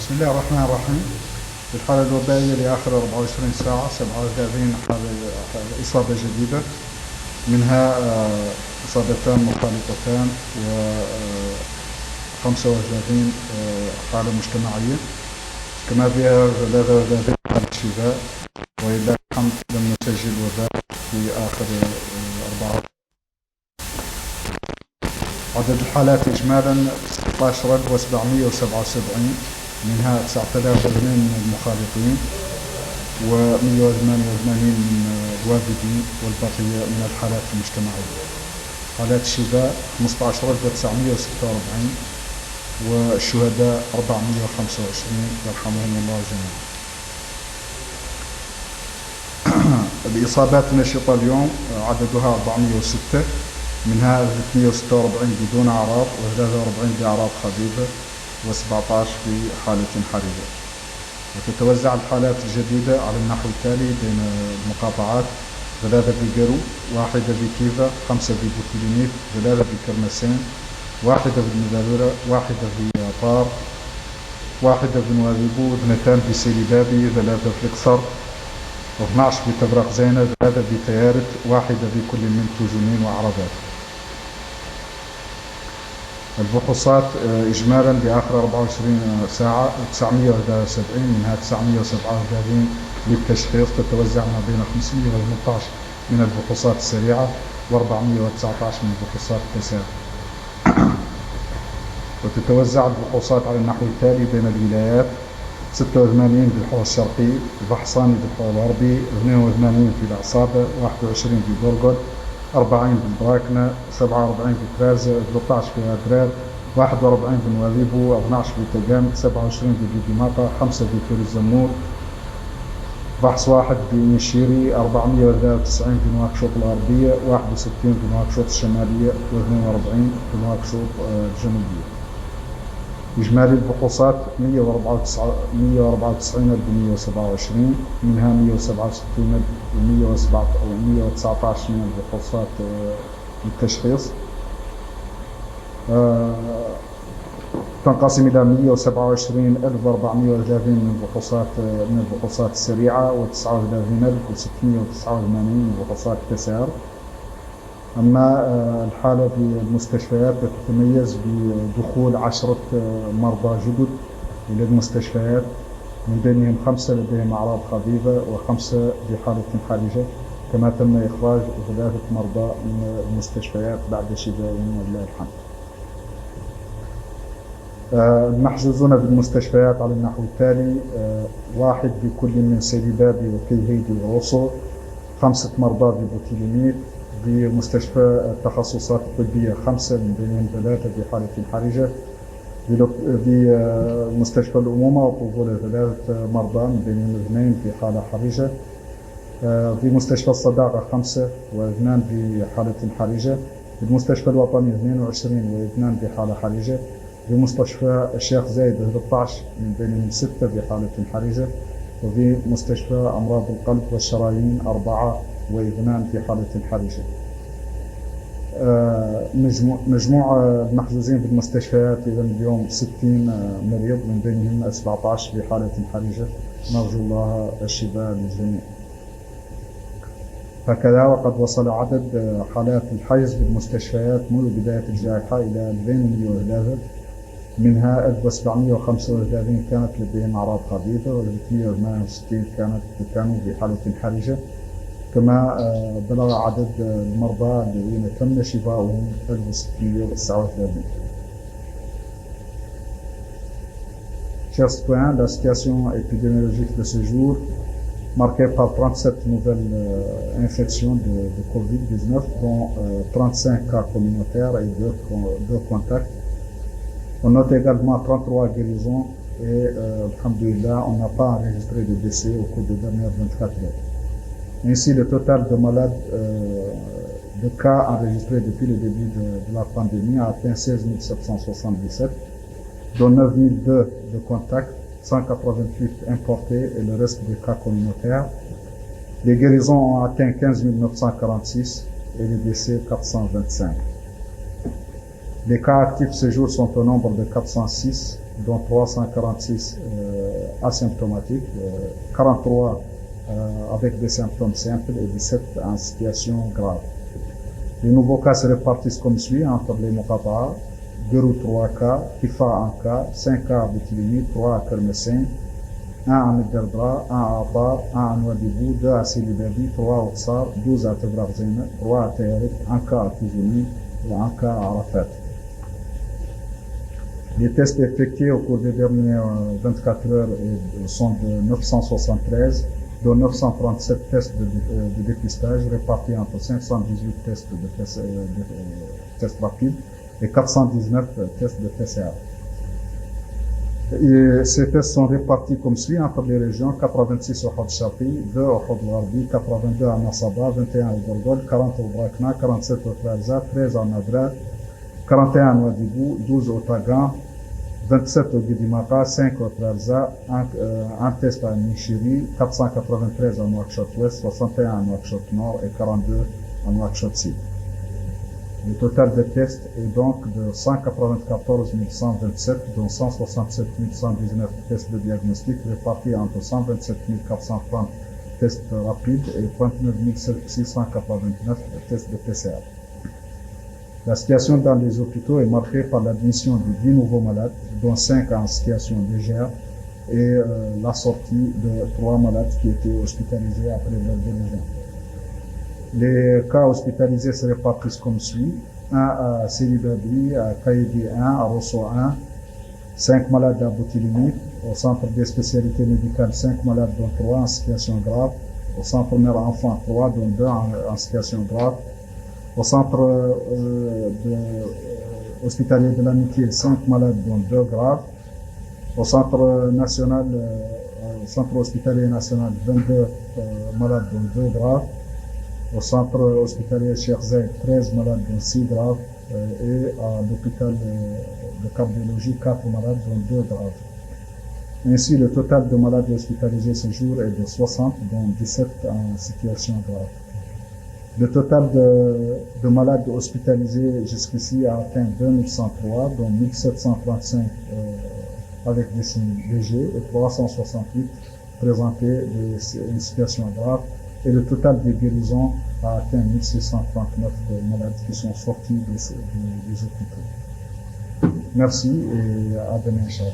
بسم الله الرحمن الرحيم. الحالة الوبائية لآخر 24 ساعة 37 إصابة جديدة، منها إصابتان مخالطتان و 35 حالة مجتمعية، كما فيها 33 حالة شفاء، ولله الحمد لم نسجل وباء في آخر 4. عدد الحالات إجمالا 16777، منها 9002 من المخالطين و188 من الوافدين، والبقية من الحالات المجتمعية. حالات الشفاء 15946، والشهداء 425 يرحمهم الله جميعا. الإصابات النشطة اليوم عددها 406، منها 346 بدون أعراض، و43 بأعراض خفيفة، و17 في حالة حرجة. وتتوزع الحالات الجديدة على النحو التالي بين المقاطعات: 3 في قرو، 1 في كيفا، 5 في بوتيلينيت، 3 في كرمسين، 1 في المذابرة، 1 في طار، 1 في نواديبو، 2 في سيلي بابي، 3 في القصر، 12 في تبرق زينة، 3 في تيارت، 1 في كل من توجنين وعربات. الفحوصات إجمالا بآخر 24 ساعة 971، منها 937 للتشخيص، تتوزع ما بين 518 من الفحوصات السريعة و419 من الفحوصات التسارع. وتتوزع الفحوصات على النحو التالي بين الولايات: 86 في الحوض الشرقي، البحصاني في الحوض الغربي، 82 في العصابة، 21 في بورغود، 40 في البراكنة، 47 في كرازة، 13 في أدرار، 41 في نواديبو، 12 في تقام، 27 في ديماطا، 5 في كير الزمور، بحص 1 في نشيري، 493 في نواكشوط الغربية، 61 في نواكشوط الشمالية، و42 في نواكشوط الجنوبية. إجمالي الفحوصات 194,127، منها 167,119 من الفحوصات للتشخيص، تنقسم إلى 127,430 من الفحوصات السريعة، و39,689 من الفحوصات التسار. أما الحالة في المستشفيات تتميز بدخول 10 مرضى جدد إلى المستشفيات، من بينهم 5 لديهم أعراض خفيفة و5 بحالة حرجة، كما تم إخراج 3 مرضى من المستشفيات بعد شفائهم ولله الحمد. المحجوزون بالمستشفيات على النحو التالي: 1 بكل من سيدي بابي وكيهيدي وروسو، 5 مرضى ببوتيلينيت. بمستشفى التخصصات الطبية 5، من بينهم 3 بحالة حرجة. بمستشفى الأمومة والطفولة 3 مرضى، من بينهم 2 في حالة حرجة. في مستشفى الصداقة 5 و2 بحالة حرجة. بالمستشفى الوطني 22 و2 بحالة حرجة. بمستشفى الشيخ زايد 13، من بينهم 6 بحالة حرجة. وفي مستشفى أمراض القلب والشرايين 4 و2 في حالة حرجة. مجموع المحجوزين في المستشفيات إذا اليوم 60 مريض، من بينهم 17 بحالة حرجة، نرجو الله الشفاء للجميع. هكذا وقد وصل عدد حالات الحجز بالمستشفيات منذ بداية الجائحة إلى 2,111، منها 1735 كانت لديهم أعراض خفيفة، و368 كانوا في حالة حرجة، كما بلغ عدد المرضى الذين تم شفاؤهم 1639. Chers citoyens, la situation épidémiologique de ce jour, marquée par 37 nouvelles infections de Covid-19, dont 35 cas communautaires et 2 contacts. On note également 33 guérisons et, alhamdoulilah, on n'a pas enregistré de décès au cours des dernières 24 heures. Ainsi, le total de malades, de cas enregistrés depuis le début de la pandémie a atteint 16 777, dont 9 002 de contacts, 188 importés et le reste des cas communautaires. Les guérisons ont atteint 15 946 et les décès 425. Les cas actifs ce jour sont au nombre de 406 dont 346 asymptomatiques, 43 avec des symptômes simples et 17 en situation grave. Les nouveaux cas se répartissent comme suit entre les Moukaba, Gerou 3 cas, Kifa 1 cas, 5 cas à Boutilimi, 3 à Kermessin, 1 à Mederdra, 1 à Abar, 1 à Nouadhibou, 2 à Sidi Berdi, 3 à Oksar, 12 à Tebrakzine, 3 à Tayarik, 1 cas à Tizouni et 1 cas à Arafat. Les tests effectués au cours des dernières 24 heures sont de 973, dont 937 tests de dépistage répartis entre 518 tests de tests rapides et 419 tests de PCR. Et ces tests sont répartis comme suit entre les régions: 86 au Hod Shafi, 2 au Hod Gharbi, 82 à Nassaba, 21 au Gorgol, 40 au Brakna, 47 au Trarza, 13 à Nadra, 41 à Nouadhibou, 12 au Tagan, 27 au Guidimata, 5 au Trarza, un test à Nishiri, 493 à Nouakchott-Ouest, 61 à Nouakchott-Nord et 42 à Nouakchott-Sud. Le total des tests est donc de 194 127, dont 167 119 tests de diagnostic répartis entre 127 430 tests rapides et 39 689 tests de PCR. La situation dans les hôpitaux est marquée par l'admission de 10 nouveaux malades, dont 5 en situation légère, et la sortie de 3 malades qui étaient hospitalisés après leur guérison. Les cas hospitalisés se répartissent comme suit: 1 à Sidi Berdi, à Kaïdi 1, à Rosso 1, 5 malades à Boutilimi, au centre des spécialités médicales 5 malades dont 3 en situation grave, au centre mère enfant 3 dont 2 en situation grave, au centre hospitalier de l'Amitié 5 malades dont 2 graves, au centre national, centre hospitalier national 22 malades dont 2 graves, au centre hospitalier Cheikh Zayed 13 malades dont 6 graves, et à l'hôpital de cardiologie 4 malades dont 2 graves. Ainsi, le total de malades hospitalisés ce jour est de 60, dont 17 en situation grave. Le total de malades hospitalisés jusqu'ici a atteint 2103, dont 1735 avec des signes légers et 368 présentaient une situation grave. Et le total des guérisons a atteint 1639 malades qui sont sortis des hôpitaux. Merci et à demain, Inch'Allah.